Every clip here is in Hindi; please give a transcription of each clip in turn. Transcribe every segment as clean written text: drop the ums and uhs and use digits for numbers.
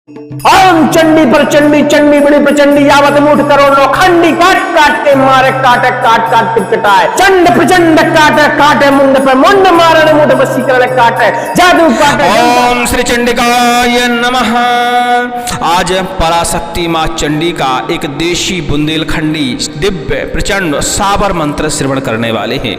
ओम चंडी पर चंडी चंडी बड़ी प्रचंडी यावत मुठ करो लोखंडी काट काट के मारे काटे काट काट के कटाए चंड प्रचंड काटे काटे मुंड पे मुंड मारने मुठ बसी कर काटे जादू काटे। ओम श्री चंडिकाय नमः। आज पराशक्ति मां चंडी का एक देशी बुंदेलखंडी दिव्य प्रचंड साबर मंत्र श्रवण करने वाले हैं।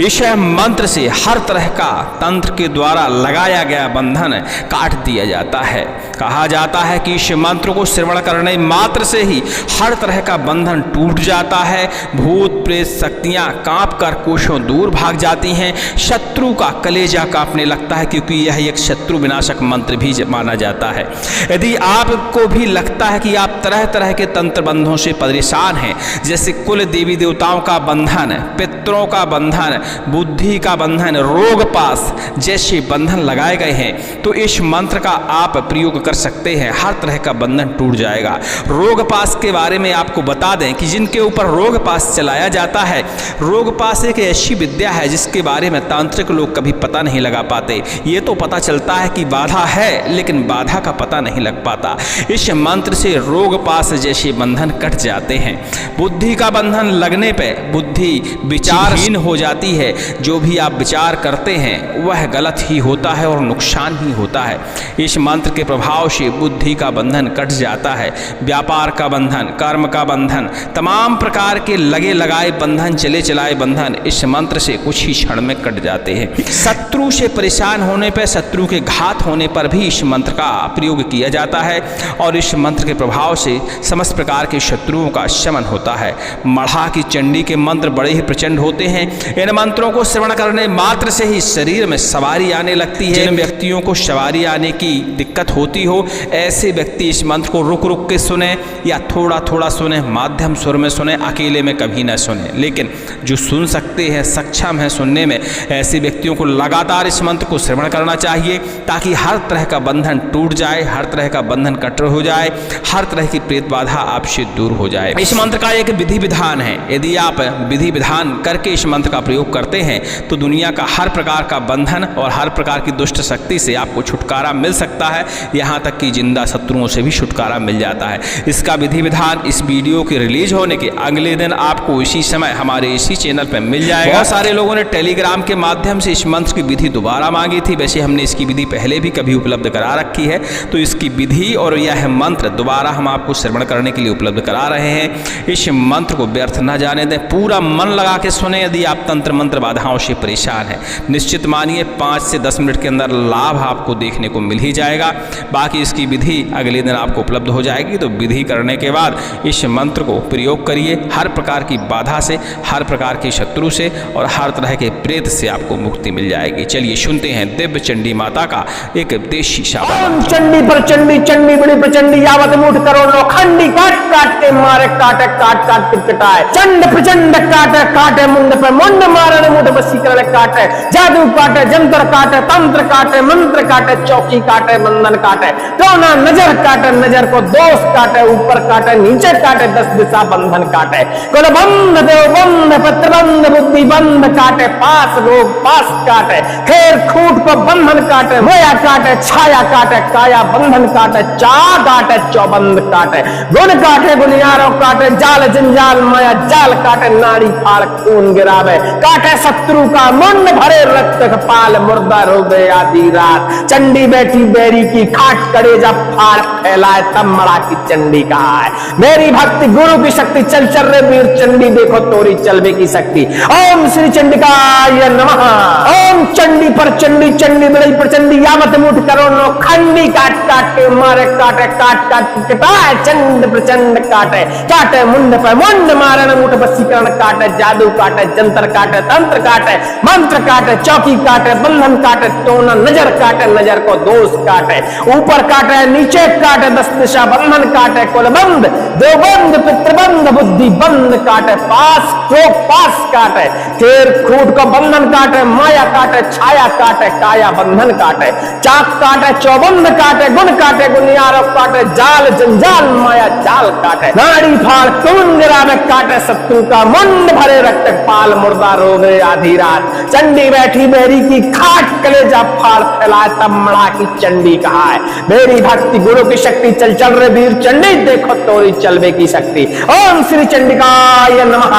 इस मंत्र से हर तरह का तंत्र के द्वारा लगाया गया बंधन काट दिया जाता है। कहा जाता है कि इस मंत्र को श्रवण करने मात्र से ही हर तरह का बंधन टूट जाता है। भूत प्रेत शक्तियां कांप कर कोसों दूर भाग जाती हैं। शत्रु का कलेजा कांपने लगता है, क्योंकि यह एक शत्रु विनाशक मंत्र भी माना जाता है। यदि आपको भी लगता है कि आप तरह तरह के तंत्र बंधों से परेशान हैं, जैसे कुल देवी देवताओं का बंधन, पितरों का बंधन, बुद्धि का बंधन, रोग पास जैसे बंधन लगाए गए हैं, तो इस मंत्र का आप प्रयोग कर सकते हैं। हर तरह का बंधन टूट जाएगा। रोग पास के बारे में आपको बता दें कि जिनके ऊपर रोग पास चलाया जाता है, रोग पास एक ऐसी विद्या है जिसके बारे में तांत्रिक लोग कभी पता नहीं लगा पाते। ये तो पता चलता है कि बाधा है, लेकिन बाधा का पता नहीं लग पाता। इस मंत्र से रोग पास जैसे बंधन कट जाते हैं। बुद्धि का बंधन लगने पे बुद्धि विचारहीन हो जाती है। जो भी आप विचार करते हैं वह गलत ही होता है और नुकसान ही होता है। इस मंत्र के प्रभाव से बुद्धि का बंधन कट जाता है। व्यापार का बंधन, कर्म का बंधन, तमाम प्रकार के लगे लगाए बंधन, चले चलाए बंधन इस मंत्र से कुछ ही क्षण में कट जाते हैं। शत्रु से परेशान होने पर, शत्रु के घात होने पर भी इस मंत्र का प्रयोग किया जाता है और इस मंत्र के प्रभाव से समस्त प्रकार के शत्रुओं का शमन होता है। मढ़ा की चंडी के मंत्र बड़े ही प्रचंड होते हैं। इन मंत्रों को श्रवण करने मात्र से ही शरीर में सवारी आने लगती है। जिन व्यक्तियों को सवारी आने की दिक्कत होती हो, ऐसे व्यक्ति इस मंत्र को रुक रुक के सुने या थोड़ा थोड़ा सुने, माध्यम स्वर में सुने, अकेले में कभी न सुने। लेकिन जो सुन सकते हैं, सक्षम है सुनने में, ऐसे व्यक्तियों को लगातार इस मंत्र को श्रवण करना चाहिए, ताकि हर तरह का बंधन टूट जाए, हर तरह का बंधन कट हो जाए, हर तरह की प्रेत बाधा आपसे दूर हो जाए। इस मंत्र का एक विधि विधान है। यदि आप विधि विधान करके इस मंत्र का प्रयोग करते हैं तो दुनिया का हर प्रकार का बंधन और हर प्रकार की दुष्ट शक्ति से आपको छुटकारा मिल सकता है। यहाँ तक कि जिंदा शत्रुओं से भी छुटकारा मिल जाता है। इसका विधि विधान इस वीडियो के रिलीज होने के अगले दिन आपको इसी समय हमारे इसी चैनल पर मिल जाएगा। बहुत सारे लोगों ने टेलीग्राम के माध्यम से इस मंत्र की विधि दोबारा मांगी थी। वैसे हमने इसकी विधि पहले भी कभी उपलब्ध करा रखी है, तो इसकी विधि और यह मंत्र दोबारा हम आपको श्रवण करने के लिए उपलब्ध करा रहे हैं। इस मंत्र को व्यर्थ न जाने दें, पूरा मन लगा के सुने। यदि आप तंत्र मंत्र बाधाओं से परेशान हैं, निश्चित मानिए 5 से 10 मिनट के अंदर लाभ आपको देखने को मिल ही जाएगा। बाकी इसकी विधि अगले दिन आपको उपलब्ध हो जाएगी। तो विधि करने के बाद इस मंत्र को प्रयोग करिए। हर प्रकार की बाधा से, हर प्रकार के शत्रु से और हर तरह के प्रेत से आपको मुक्ति मिल जाएगी। चलिए सुनते हैं दिव्य चंडी माता का एक देशी शाबा। चंडी पर चंडी चंडी बड़ी प्रचंडी यावत मुठ करो लोखंडी काट काट के मारे काटे काट काट के कटाए चंड प्रचंड काटे काटे मुंड पे मुंड मारने मुठ बसी कर काटे जादू काटे, जंतर काटे, तंत्र काटे, मंत्र काटे, चौकी काटे, बंधन काटे, टोना नजर काटे, नजर को दोष काटे, ऊपर काटे, नीचे काटे, 10 दिशा बंधन काटे, कुल बंध, देव बंध, पत्र बंध, बुद्धि बंध काटे, पास रोग पास काटे, खेर खूट को बंधन काटे, मोया काटे, छाया काटे, काया बंधन काटे, चा काटे, चौबंद काटे, गुण काटे, गुनियारों काटे, जाल जंजाल माया जाल काटे, नाड़ी फाड़ खून गिरावे काटे, शत्रु का मुंड भरे रक्त कपाल मुर्दा रोगे आदि रात, चंडी बैठी बेरी की खाट कड़ेजा फाड़ फैलाए तब मड़ा की चंडी कहा है। मेरी भक्ति गुरु की शक्ति, चल चल रे वीर चंडी, देखो तोरी चलवे की शक्ति। ओम श्री चंडिकाय नमः। ओम चंडी पर चंडी चंडी बड़ी प्रचंडी यावत मुठ करो नो खंडी काट काट के मारे काटे काट काट के कटाए चंड प्रचंड काटे काटे मुंड पर मुंड मारे मुठ बसीकरण काटे, जादू काटे, जंतर काटे, तंत्र काटे, मंत्र काटे, चौकी काटे, बंधन काटे, टोना नजर काटे, नजर को दोष काटे, ऊपर काटे, नीचे काटे, 10 दिशा बंधन काटे, कुल बंद, देवबंद, पितृबंध, बुद्धि बंद काटे, पास रोग पास काटे, खेर खूट को बंधन काटे, माया काटे, छाया काटे, काया बंधन काटे, चाक काटे, चौबंद काटे, गुण काटे, गुनियारों काटे जाल जंजाल माया जाल काटे नाड़ी फाड़ कुंड गिरावे काटे शत्रु का मुंड भरे रक्त पाल मुर्दा रोवे आधी रात चंडी बैठी बेरी की खाट कलेजा फाड़ फैलाए तब मड़ा की चंडी कहा है मेरी भक्ति गुरु की शक्ति चल चल रे वीर चंडी देखो तोरी चलवे की शक्ति ओम श्री चंडिकाय नमः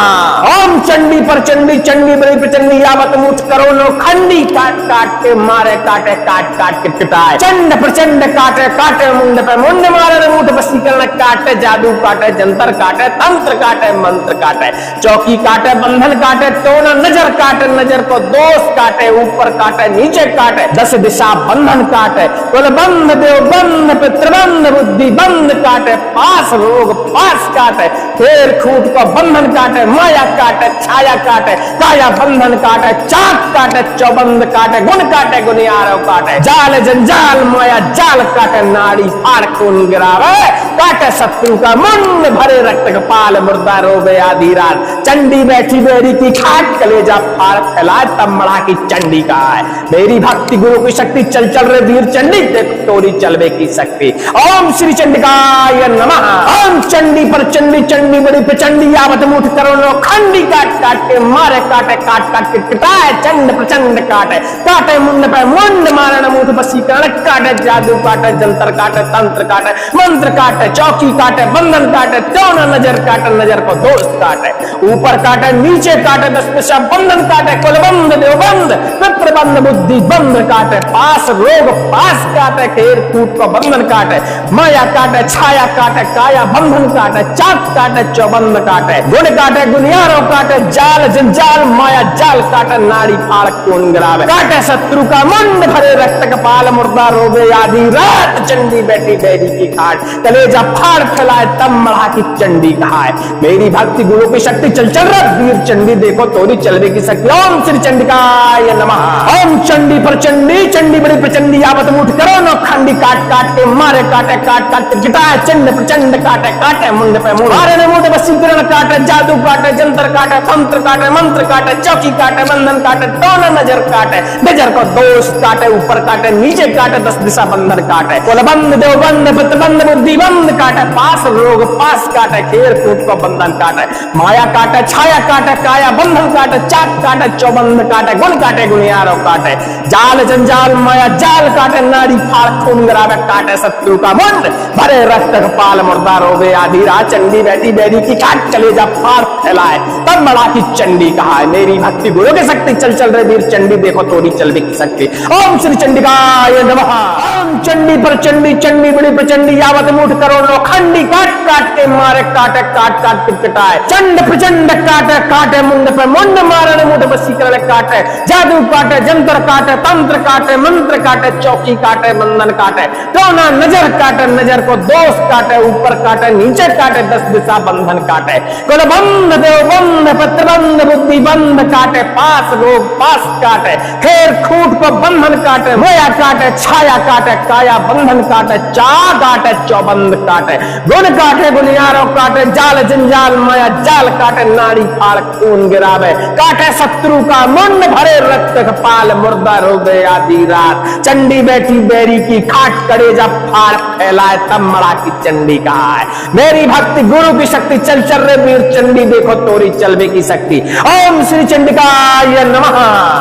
ओम चंडी पर चंडी चंडी बड़ी प्रचंडी यावत मुठ करो नो खंडी काट काट के मारे काटे काट काट के पिटाए चंड प्रचंड काटे काटे मुंड पे मुंड मारे मुठ वशीकरण काटे जादू काटे जंतर काटे तंत्र काटे मंत्र काटे चौकी काटे बंधन काटे टोना नजर काटे नजर को दोष काटे ऊपर काटे नीचे काटे 10 दिशा बंधन काटे कुल बंध देव बंध पितृबंध बुद्धि बंध काटे पास रोग पास काटे फेर खूट को बंधन काटे माया काटे छाया काटे काया बंधन काटे चाक काटे चौबंद काटे गुण काटे गुनियारो काटे जाल जंजाल माया जाल काटे नाड़ी फाड़ खून गिरावे काटे शत्रु का मुंड भरे रक्त कपाल मुर्दा रोवे आधी रात चंडी बैठी बेरी की खाट कलेजा फाड़ फैलाए तब मड़ा की चंडी का है मेरी भक्ति गुरु की शक्ति चल चल रे वीर चंडी देख तोरी चलवे की शक्ति ओम श्री चंडिकाय नमः ओम चंडी पर चंडी चंडी बड़ी प्रचंडी यावत मुठ करो नो खंडी काट काट के मारे काटे काट काट के पिटाए चंड प्रचंड काटे काटे मुंड पे मुंड मारण मुठ वशीकरण काटे जादू काटे जंतर काटे तंत्र काटे मंत्र काटे चौकी काटे बंधन काटे टोना नजर काटे नजर को दोस्त काटे ऊपर काटे नीचे काटे 10 दिशा बंधन काटे कुलबंध देवबंध पितृबंध बुद्धि बंध काटे पास रोग पास काटे खेर कूट को बंधन काटे माया काटे छाया काटे काया बंधन काटे चाक काटे चौबंद काटे गुण काटे गुनियारो काटे जाल जंजाल माया जाल काटे नाड़ी फाड़ खून गिरावे काटे शत्रु का मुंड भरे रक्त कपाल मुर्दा रोवे आधी रात चंडी बैठी बैरी की खाट कलेजा फाड़ फैलाए तब मड़ा की चंडी कहा है मेरी भक्ति गुरु की शक्ति चल चल रहा वीर चंडी देखो तोरी चलवे की शक्ति ओम श्री चंडिकाय नमः ओम चंडी पर चंडी चंडी बड़ी प्रचंडी यावत मुठ करो नो खंडी काट काट के मारे काटे काट काट के गिटाए चंड प्रचंड काटे काटे मुंड पे मुंड मारे मुंड वशीकरण काटे जादू काटे जंतर काटे तंत्र काटे मंत्र काटे चौकी काटे बंधन काटे टोना नजर काटे नजर को दोष काटे ऊपर काटे नीचे काटे 10 दिशा बंधन काटे कुलबंध देवबंध पितृबंध बुद्धि बंध काटे पास रोग पास काटे खेर कूट को बंधन काटे माया काटे छाया काटे काया बंधन काटे चाक काटे चौबंद काटे गुण काटे गुनियारो काटे जाल जंजाल माया जाल काटे नाड़ी फाड़ खून गिरावे काटे शत्रु का मुंड भरे रक्त कपाल मुर्दा रोवे आधी रात चंडी बैठी बैरी की काट कलेजा फाड़ फैलाए तब मड़ा की चंडी कहा है मेरी भक्ति गुरु की शक्ति चल चल रे वीर चंडी देखो तोरी चलवे की शक्ति ओम श्री चंडिकाय नमः ओम चंडी पर चंडी चंडी बड़ी प्रचंडी यावत मुठ करो नो खंडी काट काट के मारे काटे काट काट के पिटाए चंड प्रचंड काटे काटे मुंड पे मुंड मारने मुठ वशीकरण काटे जादू काटे जंतर काटे तंत्र काटे मंत्र काटे चौकी काटे बंधन काटे टोना नजर काटे नजर को दोष काटे ऊपर काटे नीचे काटे 10 दिशा बंधन काटे कुलबंध देवबंध पितृबंध बुद्धि बंध काटे पास रोग पास काटे खेर खूट को बंधन काटे माया काटे छाया काटे काया बंधन काटे चा काटे चौबंद काटे गुण काटे गुनियारो काटे जाल जंजाल माया जाल काटे नाड़ी फाड़ खून गिरावे काटे शत्रु का मुंड भरे रक्त कपाल मुर्दा रोवे आधी रात चंडी बैठी बैरी की खाट कलेजा फाड़ फैलाए तब मड़ा की चंडी कहा है मेरी भक्ति गुरु की शक्ति चल चल रे वीर चंडी देखो तोरी चलवे की शक्ति ओम श्री चंडिकाय नमः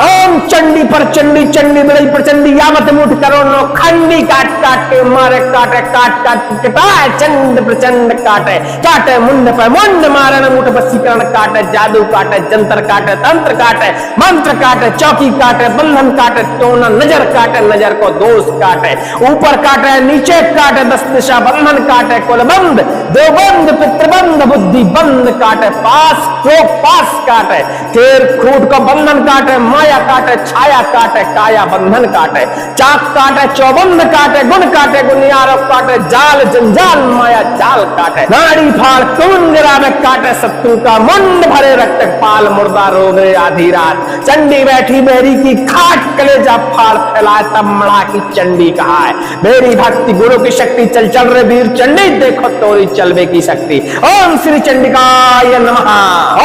ओम चंडी पर चंडी चंडी बड़ी प्रचंडी यावत मुठ करो नो खंडी काट काट के मारे काटे काट काट के पिटाए चंड प्रचंड काटे काटे मुंड पे मुंड मारने मुठ वशीकरण काटे जादू काटे जंतर काटे तंत्र काटे मंत्र काटे चौकी काटे बंधन काटे टोना नजर काटे नजर को दोष काटे ऊपर काटे नीचे काटे 10 दिशा बंधन काटे कुलबंध देवबंध पितृबंध बुद्धि बंध काटे पास रोग पास काटे खेर खूट को बंधन काटे माया काटे छाया काटे काया बंधन काटे चाक काटे चौबंद काटे गुण काटे गुनियारो काटे जाल जंजाल माया जाल काटे नाड़ी फाड़ खून गिरावे काटे शत्रु का मुंड भरे रक्त पाल मुर्दा रोवे आधी रात चंडी बैठी बेरी की खाट कलेजा फाड़ फैलाए तब मड़ा की चंडी कहा है मेरी भक्ति गुरु की शक्ति चल चल रे वीर चंडी देखो तोरी चलवे की शक्ति ओम श्री चंडिकाय नमः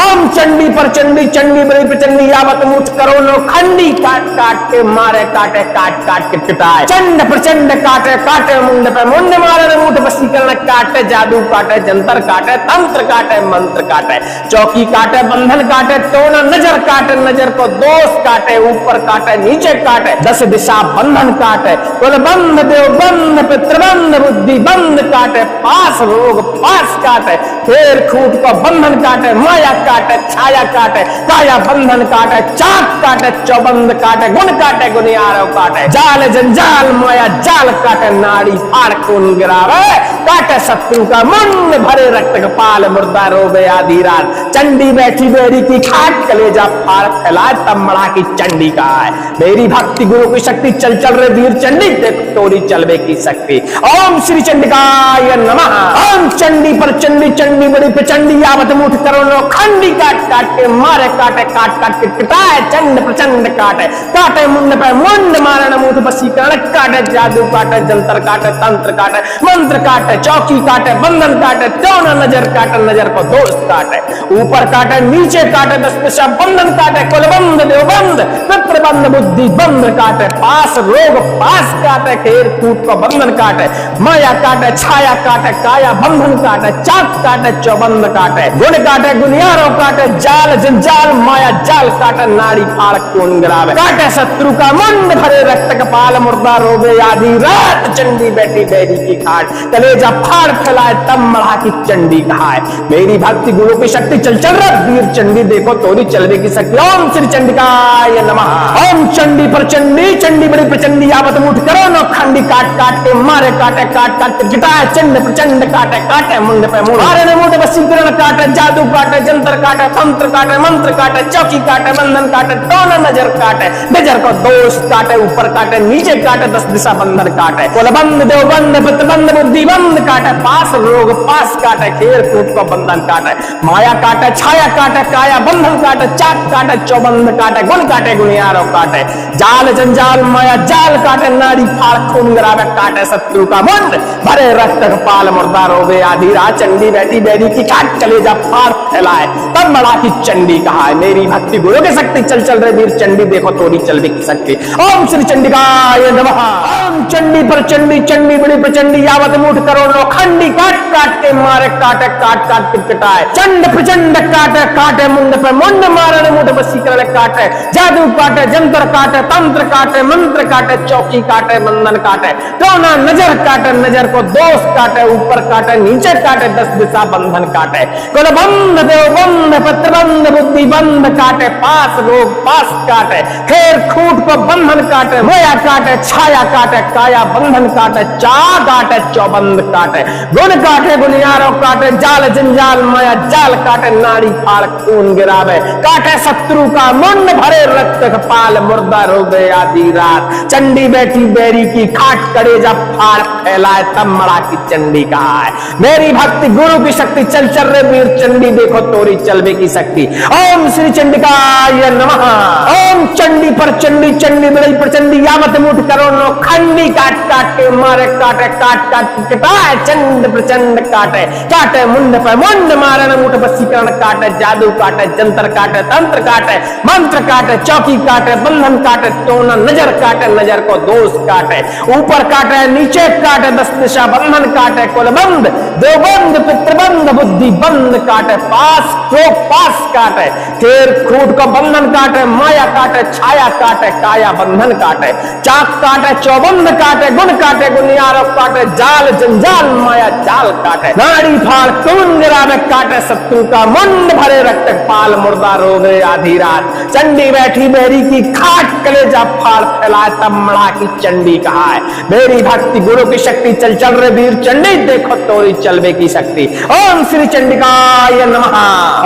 ओम चंडी पर चंडी चंडी बड़ी प्रचंडी यावत मुठ करो नो खंडी काट काट के मारे काटे काट काट के पिटाए चंड प्रचंड काटे काटे मुंड पे मुंड मारे मुठ वशीकरण काटे, जादू काटे, जंतर काटे, तंत्र काटे, मंत्र काटे, चौकी काटे, बंधन काटे, टोना नजर काटे, नजर को दोष काटे, ऊपर काटे, नीचे काटे, 10 दिशा बंधन काटे, कुल बंध, देव बंध, पितृबंध, बुद्धि बंध काटे, पास रोग पास काटे, फेर खूट को बंधन काटे, माया काटे, छाया काटे, काया बंधन काटे, चाक काटे, चौबंद काटे, गुण काटे, गुनियारो काटे, जाल जंजाल माया जाल काटे, नाड़ी फाड़ खून गिरावे, काटे शत्रु का मुंड, भरे रक्त कपाल, मुर्दा रोवे आधी रात, चंडी बैठी बेरी की खाट, कलेजा फाड़ फैलाए, तब मड़ा की चंडी का है। मेरी भक्ति गुरु की शक्ति, चल चल रे वीर चंडी, देख तोरी चलवे की शक्ति। ओम श्री चंडिकाय नमः। ओम चंडी पर चंडी, चंडी बड़ी प्रचंडी, यावत मुठ करोड़ों खंडी, काट काट के मारे, काटे काट काट के कटाए, चंड प्रचंड काटे, काटे मुंड पे मुंड, मारण मुठ वशीकरण काटे, जादू काटे, जंतर काटे, तंत्र काटे, मंत्र काटे, चौकी काटे, बंधन काटे, टोना नजर काटे, नजर को दोस्त काटे, ऊपर काटे, नीचे काटे, 10 दिशा बंधन काटे, कुलबंध, देवबंध, पितृबंध, बुद्धि बंध काटे, पास रोग पास काटे, खेर कूट को बंधन काटे, माया काटे, छाया काटे, काया बंधन काटे, चाक काटे, चौबंद काटे, गुण काटे, गुनियारो काटे, जाल जंजाल माया जाल काटे, नाड़ी फाड़ खून गिरावे, काटे शत्रु का मुंड, भरे रक्त कपाल, मुर्दा रोवे आधी रात, चंडी बैठी बैरी की खाट, कलेजा फाड़ फैलाए, तब मढ़ा की चंडी कहाए। मेरी भक्ति गुरु की शक्ति, चल चल रहा वीर चंडी, देखो तोरी चलवे की शक्ति। ओम श्री चंडिकाय नमः। ओम चंडी पर चंडी, चंडी बड़ी प्रचंडी, यावत मुठ करो नो खंडी, काट काट के मारे, काटे काट काट के गिटाए, चंड प्रचंड काटे, काटे मुंड पे मुंड, मारे मुंड वशीकरण काटे, जादू काटे, जंतर काटे, तंत्र काटे, मंत्र काटे, चौकी काटे, बंधन काटे, टोना नजर काटे, नजर को दोष काटे, ऊपर काटे, नीचे काटे, 10 दिशा बंधन काटे, कुलबंध, देवबंध, पितृबंध, बुद्धि बंध काटे, पास रोग पास काटे, खेर कूट को बंधन काटे, माया काटे, छाया काटे, काया बंधन काटे, चाक काटे, चौबंद काटे, गुण काटे, गुनियारो काटे, जाल जंजाल माया जाल काटे, नाड़ी फाड़ खून गिरावे, काटे शत्रु का मुंड, भरे रक्त कपाल, मुर्दा रोवे आधी रात, चंडी बैठी बैरी की खाट, कलेजा फाड़ फैलाए, तब मड़ा की चंडी कहाए। मेरी भक्ति गुरु की शक्ति, चल चल रे वीर चंडी, देखो तोरी चलवे की शक्ति। ओम श्री चंडिकाय नमः। ओम चंडी पर चंडी, चंडी बड़ी प्रचंडी, यावत मुठ करोड़ों खंडी, काट काट के मारे, काटे काट काट के कटाए, चंड प्रचंड काटे, काटे मुंड पे मुंड, मारण मुठ वशीकरण काटे, जादू काटे, जंतर काटे, तंत्र काटे, मंत्र काटे, चौकी काटे, बंधन काटे, टोना नजर काटे, नजर को दोष काटे, ऊपर काटे, नीचे काटे, 10 दिशा बंधन काटे, कुलबंध, देवबंध, पितृबंध, बुद्धि बंध काटे, पास रोग पास काटे, खेर खूट को बंधन काटे, माया काटे, छाया काटे, काया बंधन काटे, चा काटे, चौबंद काटे, गुण काटे, गुनियारो काटे, जाल जंजाल माया जाल काटे, नाड़ी फाड़ खून गिरावे, काटे शत्रु का मुंड, भरे रक्त कपाल, मुर्दा रोवे आधी रात, चंडी बैठी बैरी की खाट, कलेजा फाड़ फैलाए, तब मड़ा की चंडी कहाए। मेरी भक्ति गुरु की शक्ति, चल चल रे वीर चंडी, देखो तोरी चलवे की शक्ति। ओम श्री चंडिकाय नमः। ओम चंडी पर चंडी, चंडी बड़ी प्रचंडी, यावत मुठ करोड़ों खंडी, काट काट के मारे, काटे काट काट के कटाए, चंड प्रचंड काटे, काटे मुंड पे मुंड, मारण मुठ वशीकरण काटे, जादू काटे, जंतर काटे, तंत्र काटे, मंत्र काटे, चौकी काटे, बंधन काटे, टोना नजर काटे, नजर को दोष काटे, ऊपर काटे, नीचे काटे, 10 दिशा बंधन काटे, कुलबंध, देवबंध, पितृबंध, बुद्धि बंध काटे, पास रोग पास काटे, खेर खूट को बंधन काटे, माया काटे, छाया काटे, काया बंधन काटे, चाक काटे, चौबंद काटे, गुण काटे, गुनियारो काटे, जाल जंजाल माया जाल काटे, नाड़ी फाड़ खून गिरावे, काटे शत्रु का मुंड, भरे रक्त कपाल, मुर्दा रोवे आधी रात, चंडी बैठी बैरी की खाट, कलेजा फाड़ फैलाए, तब मड़ा की चंडी कहाए। मेरी भक्ति गुरु की शक्ति, चल चल रे वीर चंडी, देखो तोरी चलवे की शक्ति। ओम श्री चंडिकाय नमः।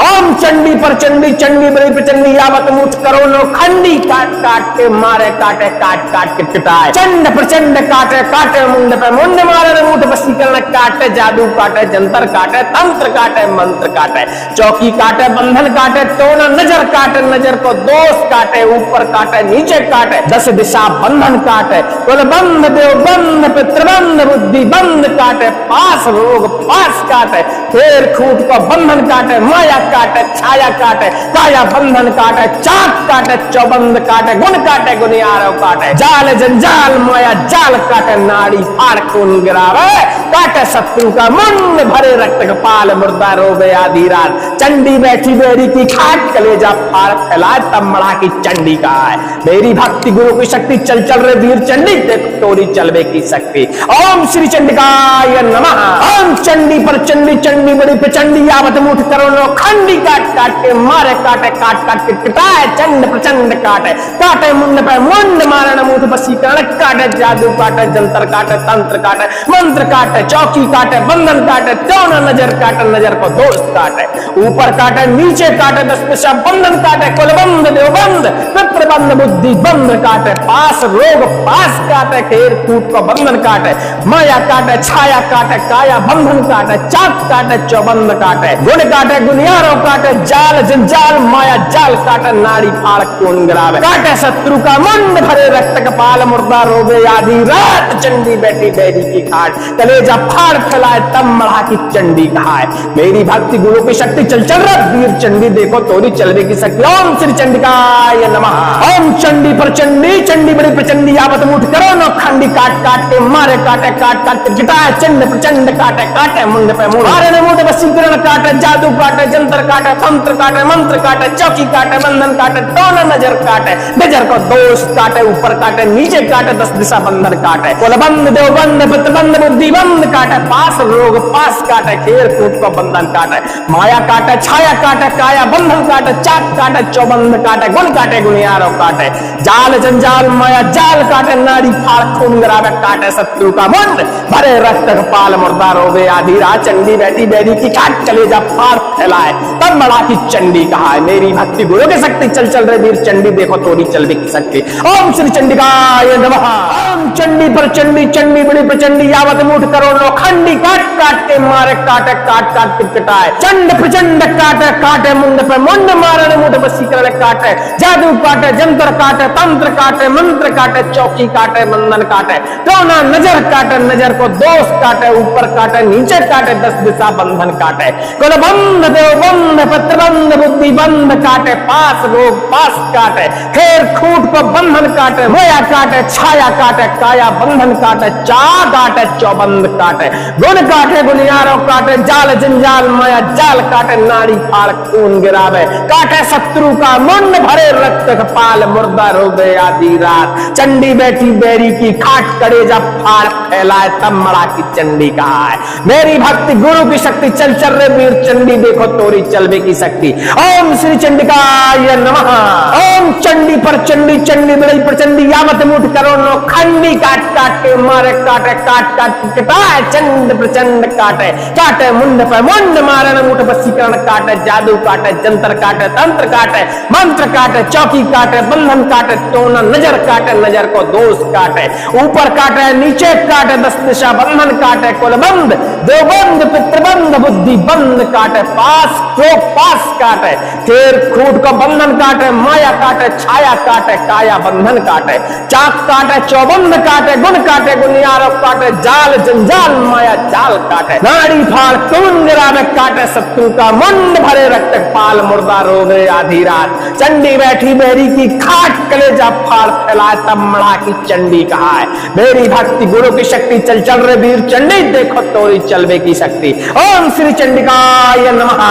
ओम चंडी पर चंडी, चंडी बड़ी प्रचंडी, यावत मुठ करोड़ों खंडी, काट काट के मारे, काटे काट काट के कटाए, चंड प्रचंड काटे, काटे मुंड पे मुंड, मारे मुठ वशीकरण काटे, जादू काटे, जंतर काटे, तंत्र काटे, मंत्र काटे, चौकी काटे, बंधन काटे, टोना नजर काटे, नजर को दोष काटे, ऊपर काटे, नीचे काटे, 10 दिशा बंधन काटे, कुलबंध, देवबंध, पितृबंध, बुद्धि बंध काटे, पास रोग पास काटे, फेर खूट को बंधन काटे, माया काटे, छाया काटे, काया बंधन काटे, चाक काटे, चौबंद काटे, गुण काटे, गुनियारो काटे, जाल जंजाल माया जाल काटे, नाड़ी फाड़ खून गिरावे, काटे शत्रु का मुंड भरे रक्त कपाल मुर्दा रोवे आधी रात। चंडी बैठी बेरी की खाट कलेजा फाड़ फैलाए तब मड़ा की चंडी का है। मेरी भक्ति गुरु की शक्ति चल चल रे वीर चंडी देख तोरी चलवे की शक्ति। ओम श्री चंडिकाय नमः। ओम चंडी पर चंडी चंडी बड़ी प्रचंडी आवत मुठ करोड़ों खंडी काट काट के मारे काटे काट काट के कटाए चंड प्रचंड काटे काटे मुंड पे मुंड मारण मुठ वशीकरण काटे जादू काटे जंतर काटे तंत्र काटे मंत्र काटे चौकी काटे बंधन काटे टोना नजर काटे नजर को दोस्त काटे ऊपर काटे नीचे काटे दस दिशा बंधन काटे कुलबंद देवबंद पितृबंद बुद्धि बंद काटे पास रोग पास काटे खेर कूट को बंधन काटे माया काटे छाया काटे काया बंधन काटे चाक काटे चौबंद काटे गुण काटे गुनियारों काटे जाल जंजाल माया जाल काटे नाड़ी फाड़ खून गिरावे काटे शत्रु का मुंड भरे रक्त कपाल मुर्दा रोवे आधी रात। चंडी बैठी बैरी की खाट कलेजा फाड़ फैलाए तब मढ़ा की चंडी कहाए। मेरी भक्ति गुरु की शक्ति चल चल रहा वीर चंडी देखो तोरी चलवे की शक्ति। ओम श्री चंडिकाय नमः। ओम चंडी पर चंडी चंडी बड़ी प्रचंडी आवत मुठ करो नो खंडी काट काट के मारे काटे काट काट के गिटाए चंड प्रचंड काटे काटे मुंड पे मुंड मारे ने मुंड वशीकरण काटे जादू काटे जंतर काटे तंत्र काटे मंत्र काटे चौकी काटे बंधन काटे टोना नजर काटे नजर को दोष काटे ऊपर काटे नीचे काटे दस दिशा बंधन काटे कुलबंद देवबंद पितबंद बुद्धि बंद काटे पास रोग पास काटे खेर कूट को बंधन काटे माया काटे छाया काटे काया बंधन काटे चाक काटे चौबंद काटे गुण काटे गुनियारों काटे जाल जंजाल माया जाल काटे नाड़ी फाड़ खून गिरावे काटे शत्रु का मुंड भरे रक्त कपाल मुर्दा रोवे आधी रात। चंडी बैठी बैरी की काट कलेजा फाड़ फैलाए तब मड़ा की चंडी कहा है। मेरी भक्ति गुरु की शक्ति चल चल रहे वीर चंडी देखो तोरी चलवे की शक्ति। ओम श्री चंडिकाय नमः। ओम चंडी पर चंडी चंडी बड़ी प्रचंडी आवत मुठ करोड़ों खंडी काट काट के मारे काटे काट काट के कटाए चंड प्रचंड काटे काटे मुंड पे मुंड मारण मुठ वशीकरण काटे जादू काटे जंतर काटे तंत्र काटे मंत्र काटे चौकी काटे बंधन काटे टोना नजर काटे नजर को दोष काटे ऊपर काटे नीचे काटे दस दिशा बंधन काटे कुलबंद देवबंद पितृबंद बुद्धि बंद काटे पास रोग पास काटे खेर खूट को बंधन काटे माया काटे छाया काटे काया बंधन काटे चा काटे चौबंद काटे गुण काटे गुनियारों काटे जाल जंजाल माया जाल काटे नाड़ी फाड़ खून गिरावे काटे शत्रु का मुंड भरे रक्त कपाल मुर्दा रोवे आधी रात। चंडी बैठी बैरी की खाट कलेजा फाड़ फैलाए तब मड़ा की चंडी कहा है। मेरी भक्ति गुरु की शक्ति चल चल रहे वीर चंडी देखो तोरी चलवे की शक्ति। ओम श्री चंडिकाय नमः। ओम चंडी पर चंडी चंडी बड़ी प्रचंडी यावत मुठ करोड़ों खंडी काट काट के मारे काटे काट काट के कटाए चंड प्रचंड काटे काटे मुंड पे मुंड मारण मुठ वशीकरण काटे जादू काटे जंतर काटे तंत्र काटे मंत्र काटे चौकी काटे बंधन काटे टोना नजर काटे नजर को दोष काटे ऊपर काटे नीचे काटे दस दिशा बंधन काटे कुलबंद देवबंद पितृबंद बुद्धि बंद काटे पास रोग पास काटे खेर खूट को बंधन काटे माया काटे छाया काटे काया बंधन काटे चाक काटे चौबंद काटे गुण काटे गुनियारों काटे जाल जंजाल माया जाल काटे नाड़ी फाड़ खून गिरावे काटे शत्रु का मुंड भरे रक्त पाल मुर्दा रोवे आधी रात। चंडी बैठी बैरी की खाट कलेजा फाड़ फैलाए तब मड़ा की चंडी कहा है। मेरी भक्ति गुरु की शक्ति चल चल रहे वीर चंडी देखो तोरी चलवे की शक्ति। ओम श्री चंडिकाय नमः।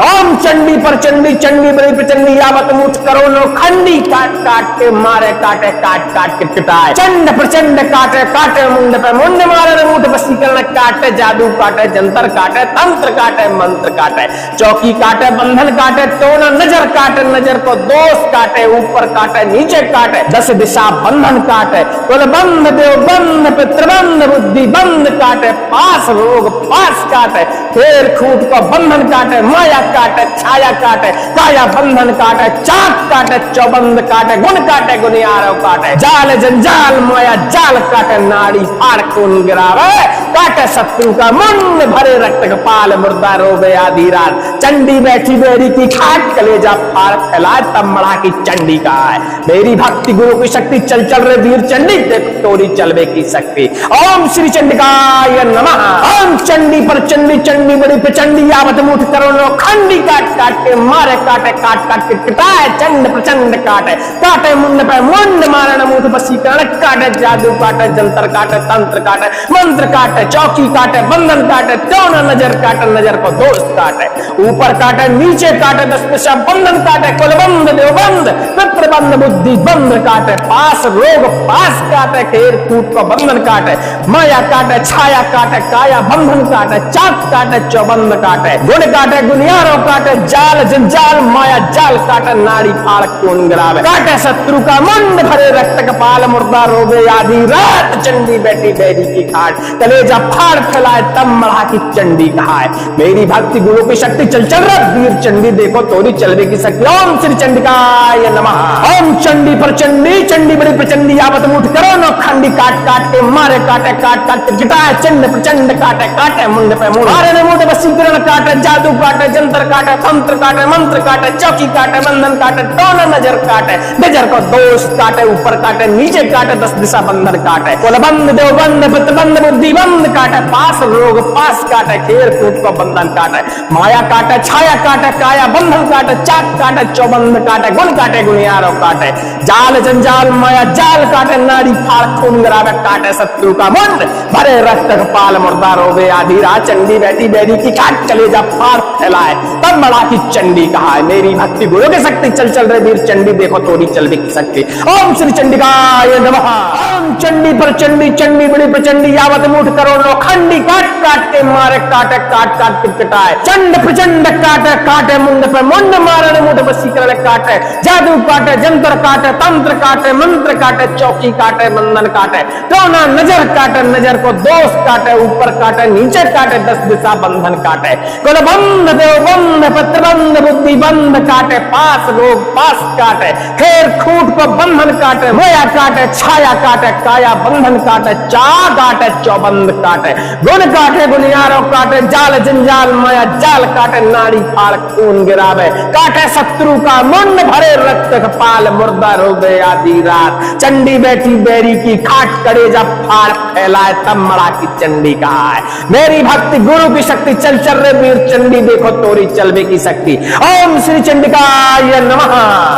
ओम चंडी पर चंडी चंडी बड़ी प्रचंडी आवत मुठ करोड़ों खंडी काट काट के मारे काटे काट काट के कटाए चंड प्रचंड काटे काटे मुंड पे मुंड मारे मुठ वशीकरण काटे जादू काटे जंतर काटे तंत्र काटे मंत्र काटे चौकी काटे बंधन काटे टोना नजर काटे नजर को दोष काटे ऊपर काटे नीचे काटे दस दिशा बंधन काटे कुलबंद देवबंद पितृबंद बुद्धि बंद काटे पास रोग पास काटे खेर खूट को बंधन काटे माया काटे छाया काटे काया बंधन काटे चाक काटे चौबंद काटे गुण काटे गुनियारों काटे जाल जंजाल माया जाल काटे नाड़ी फाड़ खून गिरावे काटे शत्रु का मुंड भरे रक्त कपाल मुर्दा रोवे आधी रात। चंडी बैठी बैरी की खाट कलेजा फाड़ फैलाए तब मड़ा की चंडी कहा है। मेरी भक्ति गुरु की शक्ति चल चल रहे वीर चंडी देख तोरी चलवे की शक्ति। ओम श्री चंडिकाय नमः। ओम चंडी पर चंडी चंडी बड़ी प्रचंडी आवत मुठ करोड़ों खंडी काट काट के मारे काटे काट काट के कटाए चंड प्रचंड काटे काटे मुंड पे मुंड मारण मुठ वशीकरण काटे जादू काटे जंतर काटे तंत्र काटे मंत्र काटे चौकी काटे बंधन काटे टोना नजर काटे नजर को दोस्त काटे ऊपर काटे नीचे काटे दस दिशा बंधन काटे कुलबंद देवबंद पितृबंद बुद्धि बंद काटे पास रोग पास काटे खेर कूट को बंधन काटे माया काटे छाया काटे काया बंधन काटे चाक काटे चौबंद काटे गुण काटे गुनियारों काटे जाल जंजाल माया जाल काटे नाड़ी फाड़ खून गिरावे काटे शत्रु का मुंड भरे रक्त कपाल मुर्दा रोगे आधी रात चंडी बैठी बैरी की खाट कलेजा फाड़ फैलाए तब मढ़ा की चंडी कहाए मेरी भक्ति गुरु की शक्ति चल चल रहा वीर चंडी देखो तोरी चलवे की शक्ति ओम श्री चंडिकाय नमः ओम चंडी पर चंडी चंडी बड़ी प्रचंडी आवत मुठ करो नो खंडी काट काट के मारे काटे काट काट के गिटाए चंड प्रचंड काटे काटे मुंड पे मुंड मारे ने मुंड वशीकरण काटे जादू काटे जंतर काटे तंत्र काटे मंत्र काटे चौकी काटे बंधन काटे टोना नजर काटे नजर को दोष काटे ऊपर काटे नीचे काटे दस दिशा बंधन काटे कुलबंद देवबंद पितबंद बुद्धि बंद काटे पास रोग पास काटे खेर कूट को बंधन काटे माया काटे छाया काटे काया बंधन काटे चाक काटे चौबंद काटे गुण काटे गुनियारों काटे जाल जंजाल माया जाल काटे नाड़ी फाड़ खून गिरावे काटे शत्रु का मुंड भरे रक्त कपाल मुर्दा रोवे आधी रात चंडी बैठी बैरी की काट कलेजा फाड़ फैलाए तब बड़ा की चंडी कहा है मेरी भक्ति गुरु की शक्ति चल चल रहे वीर चंडी देखो तोरी चल भी की शक्ति ओम श्री चंडिकाय नमः ओम चंडी पर चंडी चंडी बड़ी प्रचंडी यावत मुठ करोड़ों खंडी काट काट के मारे काटे काट काट के कटाए चंड प्रचंड काटे काटे मुंड पे मुंड मारने मुठ वशीकरण काटे जादू काटे जंतर काटे तंत्र काटे मंत्र काटे चौकी काटे बंधन काटे टोना नजर काटे नजर को दोष काटे ऊपर काटे नीचे काटे दस दिशा बंधन काटे कुलबंद देवबंद पत्रबंद बुद्धि बंद काटे पास रोग पास काटे खेर खूट को बंधन काटे मोया काटे छाया काटे काया बंधन काटे चा काटे चौबंद काटे गुण काटे गुनियारों काटे जाल जंजाल माया जाल काटे नाड़ी फाड़ खून गिरावे काटे शत्रु का मुंड भरे रक्त कपाल मुर्दा रोगे आधी रात चंडी बैठी बैरी की खाट करेजा फाड़ फैलाए तब मड़ा की चंडी कहा है मेरी भक्ति गुरु की शक्ति चल चल रहे वीर चंडी देखो तोरी चलवे की शक्ति ओम श्री चंडिकाय नमः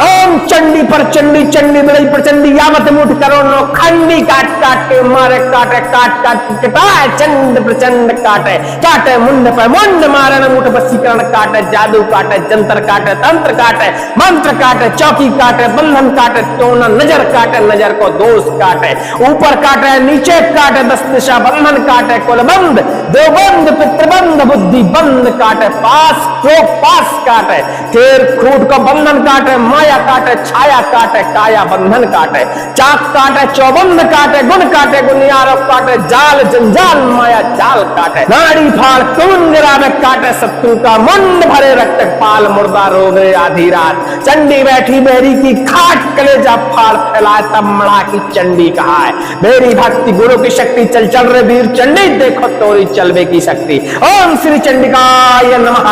ओम चंडी पर चंडी चंडी बड़ी प्रचंडी यावत मुठ करोड़ों खंडी काट काट के मारे काटे काट काट के कटाए चंड प्रचंड काटे काटे मुंड पे मुंड मारे मुठ वशीकरण काटे जादू काटे जंतर काटे तंत्र काटे मंत्र काटे चौकी काटे बंधन काटे टोना नजर काटे नजर को दोष काटे ऊपर काटे नीचे काटे दस दिशा बंधन काटे कुलबंद देवबंद पितृबंद बुद्धि बंद काटे पास रोग पास काटे खेर खूट को बंधन काटे माया काटे छाया काटे काया बंधन काटे चाक काटे चौबंद काटे गुण काटे गुनियारों काटे जाल जंजाल माया जाल काटे नाड़ी फाड़ खून गिरावे काटे शत्रु का मुंड भरे रक्त पाल मुर्दा रोगे आधी रात चंडी बैठी बैरी की खाट कलेजा फाड़ फैलाए तब मड़ा की चंडी कहा है मेरी भक्ति गुरु की शक्ति चल चल रहे वीर चंडी देखो तोरी चलवे की शक्ति ओम श्री चंडिकाय नमः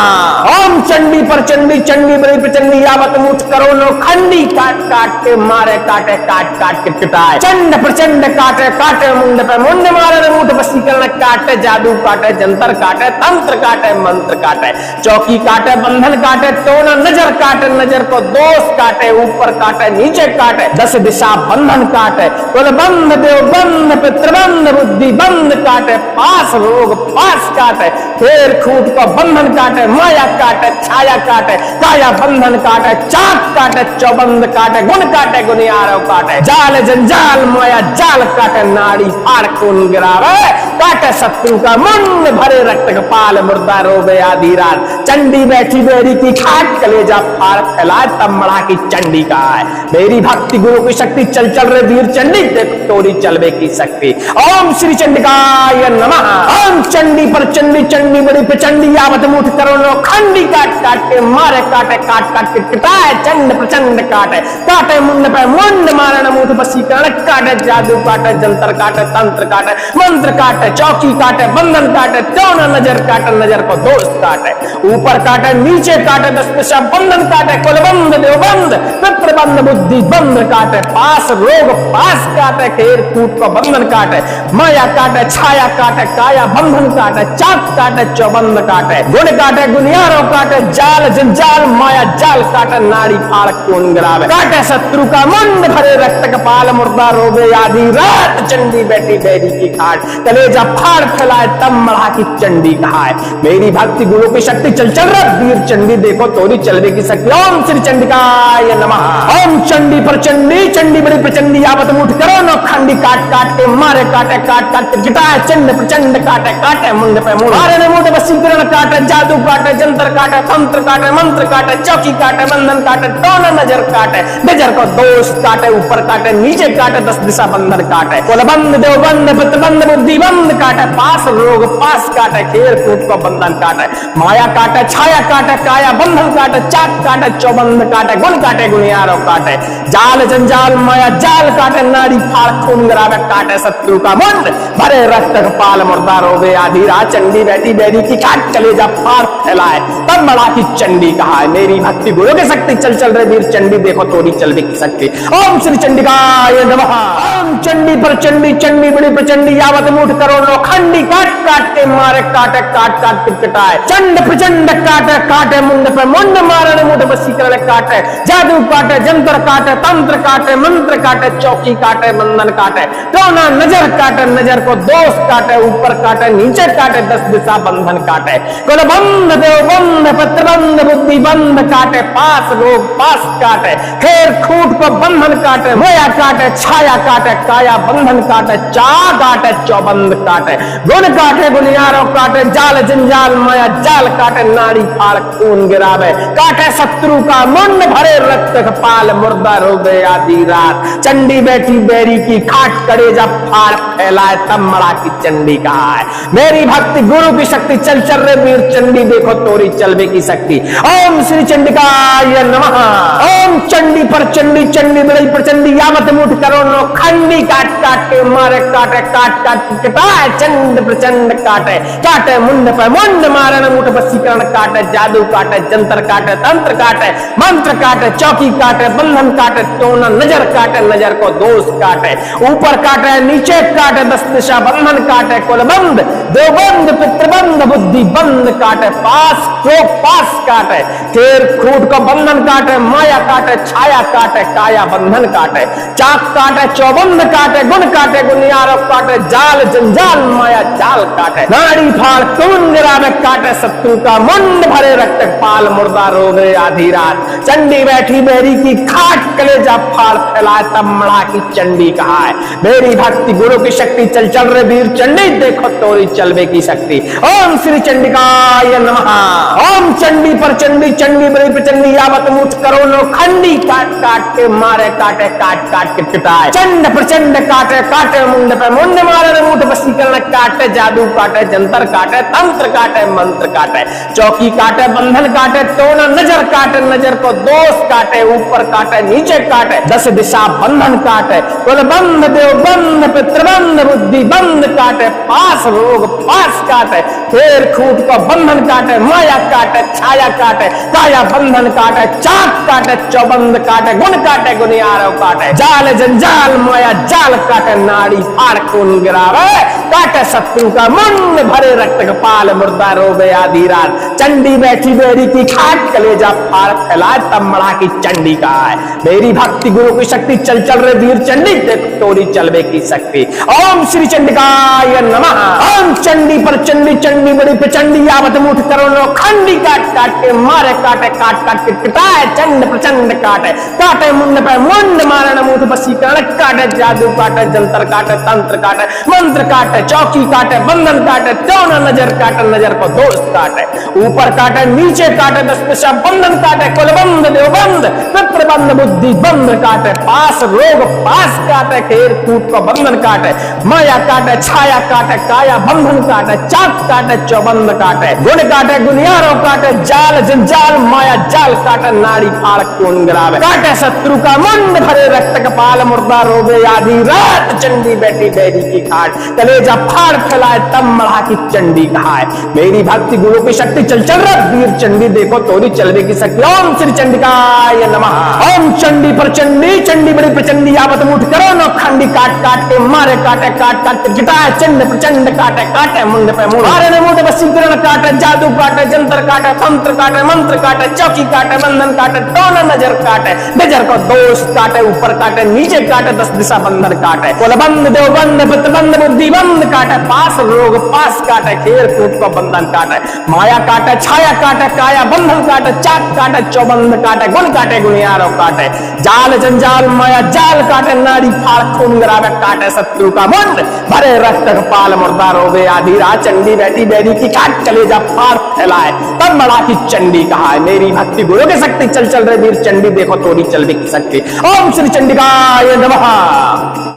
ओम चंडी पर चंडी चंडी बड़ी प्रचंडी यावत मुठ करोड़ों खंडी काट काट के मारे काटे काट काट के कटाए चंड प्रचंड काटे काटे मुंड पे मुंड मारे मुठ वशीकरण काटे जादू काटे जंतर काटे तंत्र काटे मंत्र काटे चौकी काटे बंधन काटे टोना नजर काटे नजर को दोष काटे ऊपर काटे नीचे काटे दस दिशा बंधन काटे कुलबंद देवबंद पितृबंद बुद्धि बंद काटे पास रोग पास काटे फेर खूट को बंधन काटे माया काटे छाया काटे काया बंधन काटे चाक काटे चौबंद काटे गुण काटे गुनियारों काटे जाल जंजाल माया जाल काटे नाड़ी फाड़ खून गिरावे काटे शत्रु का मुंड भरे रक्त कपाल मुर्दा रोगे आधी रात चंडी बैठी बेरी की खाट कलेजा फाड़ फैलाए तब मड़ा की चंडी का है मेरी भक्ति गुरु की शक्ति चल चल रहे वीर चंडी देख तोरी चलवे की शक्ति ओम श्री चंडिकाय नमः ओम चंडी पर चंडी चंडी बड़ी प्रचंडी यावत मुठ करोड़ों खंडी काट काट के मारे काटे काट काट के कटाए चंड प्रचंड काटे काटे मुंड पे मुंड मारण मुठ वशीकरण काटे जादू काटे जंतर काटे तंत्र काटे मंत्र काटे चौकी काटे बंधन काटे टोना नजर काटे नजर को दोस्त काटे ऊपर काटे नीचे काटे दस दिशा बंधन काटे कुलबंद देवबंद पितृबंद बुद्धि बंद काटे पास रोग पास काटे खेर कूट को बंधन काटे माया काटे छाया काटे काया बंधन काटे चाक काटे काटे चौबंद काटे गुण काटे गुनियारों काटे जाल जंजाल माया जाल काटे नाड़ी फाड़ खून गिरावे काटे शत्रु का मुंड भरे रक्त कपाल मुर्दा रोवे आधी रात चंडी बैठी बैरी की खाट कलेजा फाड़ फैलाए तब मढ़ा की चंडी कहाए मेरी भक्ति गुरु की शक्ति चल चल रहा वीर चंडी देखो तोरी चलवे की शक्ति ओम श्री चंडिकाय नमः ओम चंडी पर चंडी चंडी बड़ी प्रचंडी आवत मुठ करो नो खंडी काट काट के मारे काटे काट काट के गिटाए चंड प्रचंड काटे काटे मुंड पे मुंड मारे ने मुंड वशीकरण काटे जादू काटे जंतर काटे तंत्र काटे मंत्र काटे चौकी काटे बंधन काटे टोना नजर काटे नजर को दोष काटे ऊपर काटे नीचे काटे 10 दिशा बंधन काटे कुलबंद देवबंद पितबंद बुद्धि बंद काटे पास रोग पास काटे खेर कूट को बंधन काटे माया काटे छाया काटे काया बंधन काटे चाक काटे चौबंद काटे गुण काटे गुनियारों काटे जाल जंजाल माया जाल काटे नाड़ी फाड़ खून गिरावे काटे शत्रु का मुंड भरे रक्त कपाल मुर्दा रोवे आधी रात चंडी बैठी बैरी की काट कलेजा फाड़ फैलाए तब मड़ा की चंडी कहा है मेरी भक्ति गुरु की शक्ति चल चल रहे वीर चंडी देखो तोरी चलवे की शक्ति ओम श्री चंडिकाय नमः ओम चंडी पर चंडी चंडी बड़ी प्रचंडी यावत मुठ करो नो खंडी काट काट के मारे काटे काट काट के कटाए चंड प्रचंड काटे काटे मुंड पे मुंड मारने मुठ वशीकरण काटे जादू काटे जंतर काटे तंत्र काटे मंत्र काटे चौकी काटे बंधन काटे टोना नजर काटे नजर को दोष काटे ऊपर काटे नीचे काटे 10 दिशा बंधन काटे कुल बंद देवबंद पत्रबंद बुद्धि बंद काटे पास लोग पास काटे खेर खूट को बंधन काटे मोया काटे छाया काटे काया बंधन काटे चा काटे चौबंद काटे गुण काटे गुनियारों काटे जाल जंजाल माया जाल काटे नाड़ी फाड़ खून गिरावे काटे शत्रु का मुंड भरे रक्त कपाल मुर्दा रोवे आधी रात चंडी बैठी बैरी की खाट करेजा फाड़ फैलाए तब मड़ा की चंडी कहा है मेरी भक्ति गुरु की शक्ति चल चल रहे वीर चंडी देखो तोरी चलवे की शक्ति ओम श्री चंडिकाय नमः ओम चंडी पर चंडी चंडी बड़ी प्रचंडी यावत मुठ करो नो खंडी काट काट के मारे काटे काट काट के कटाए चंड प्रचंड काटे काटे मुंड पे मुंड मारे न मुठ वशीकरण काटे जादू काटे जंतर काटे तंत्र काटे मंत्र काटे चौकी काटे बंधन काटे टोना नजर काटे नजर को दोष काटे ऊपर काटे नीचे काटे 10 दिशा बंधन काटे कुलबंद देवबंद पितृबंद बुद्धि बंद काटे पास को पास काटे खेर खूट को बंधन काटे माया काटे छाया काटे काया बंधन काटे चाक काटे चौबंद काटे गुण काटे गुनियारों काटे जाल जंजाल माया जाल काटे नाड़ी फाड़ खून गिरावे काटे शत्रु का मुंड भरे रक्त पाल मुर्दा रोवे आधी रात चंडी बैठी बैरी की खाट कलेजा फाड़ फैलाए तब मड़ा की चंडी कहा है मेरी भक्ति गुरु की शक्ति चल चल रहे वीर चंडी देखो तोरी चलवे की शक्ति ओम श्री चंडिकाय नमः ओम चंडी पर चंडी चंडी बड़ी प्रचंडी यावत मुठ करो नो खंडी काट काट के मारे काटे काट काट के पिटाए चंड प्रचंड काटे काटे मुंड पे मुंड मारे मुठ वशीकरण काटे जादू काटे जंतर काटे तंत्र काटे मंत्र काटे चौकी काटे बंधन काटे टोना नजर काटे नजर को दोष काटे ऊपर काटे नीचे काटे 10 दिशा बंधन काटे कुल बंद देवबंद पितृबंद बुद्धि बंद काटे पास रोग पास काटे फेर खूट को बंधन काटे माया काटे छाया काटे काया बंधन काटे चाक काटे चौबंद काटे गुण काटे गुनियारों काटे जाल जंजाल माया जाल काटे नाड़ी फाड़ खून गिरावे काटे शत्रु का मुंड भरे रक्त कपाल मुर्दा रोवे आधी रात चंडी बैठी बैरी की खाट कलेजा फाड़ फैलाए तब मड़ा की चंडी कहा है मेरी भक्ति गुरु की शक्ति चल चल रहे वीर चंडी देख तोरी चलवे की शक्ति ओम श्री चंडिकाय नमः ओम चंडी पर चंडी चंडी बड़ी प्रचंडी यावत मुठ करो नो खंडी काट काट के मारे काटे काट काट के कटाए चंड प्रचंड काटे काटे मुंड पे मुंड मारे न मुठ वशीकरण काटे जादू काटे जंतर काटे तंत्र काटे मंत्र काटे चौकी काटे बंधन काटे टोना नजर काटे नजर को दोष काटे ऊपर काटे नीचे काटे 10 दिशा बंधन काटे कुलबंद देवबंद पितृबंद बुद्धि बंद काटे पास रोग पास काटे खेर कूट को बंधन काटे माया काटे छाया काटे काया बंधन काटे चाक काटे चौबंद काटे गुण काटे गुनियारों काटे जाल जंजाल माया जाल काटे नाड़ी फाड़ खून गिरावे काटे शत्रु का मुंड भरे रक्त कपाल मुर्दा रोवे आधी रात चंडी बैठी बैरी की खाट कलेजा फाड़ फैलाए तब मड़ा की चंडी कहा है मेरी भक्ति गुरु की शक्ति चल चल रहा वीर चंडी देखो तोरी चलवे की शक्ति ओम श्री चंडिकाय नमः ओम चंडी पर चंडी चंडी बड़ी प्रचंडी यावत मुठ करो नो खंडी काट काट के मारे काटे काट काट के गिटाए चंड प्रचंड काटे काटे मुंड पे मुंड मारे मारण मुठ वशीकरण काटे, जादू काटे, जंतर काटे, तंत्र काटे, मंत्र काटे, चौकी काटे, बंधन काटे, टोना नजर काटे, बेजर को दोष काटे, ऊपर काटे, नीचे काटे, 10 दिशा बंधन काटे, कुलबंद देवबंद बंद बुद्धि बंद काटे, पास रोग पास काटे, खेर कूट को बंधन काटे, माया काटे, छाया काटे, काया बंधन काटे, चाक काटे, चौबंद काटे, गुण काटे, गुणियारो काटे, जाल जंजाल माया जाल काटे, नाड़ी फाड़ खून गरावे काटे, शत्रु का मुंड भरे रक्त पाल मुर्दा रोवे, आधी रात चंडी बैठी बैरी की काट कलेजा फाड़ फैलाए, तब बड़ा की चंडी कहा है, मेरी भक्ति गुरु की शक्ति, चल चल रे वीर चंडी, देखो तोरी चल भी सकती। ओम श्री चंडिकाय नमः।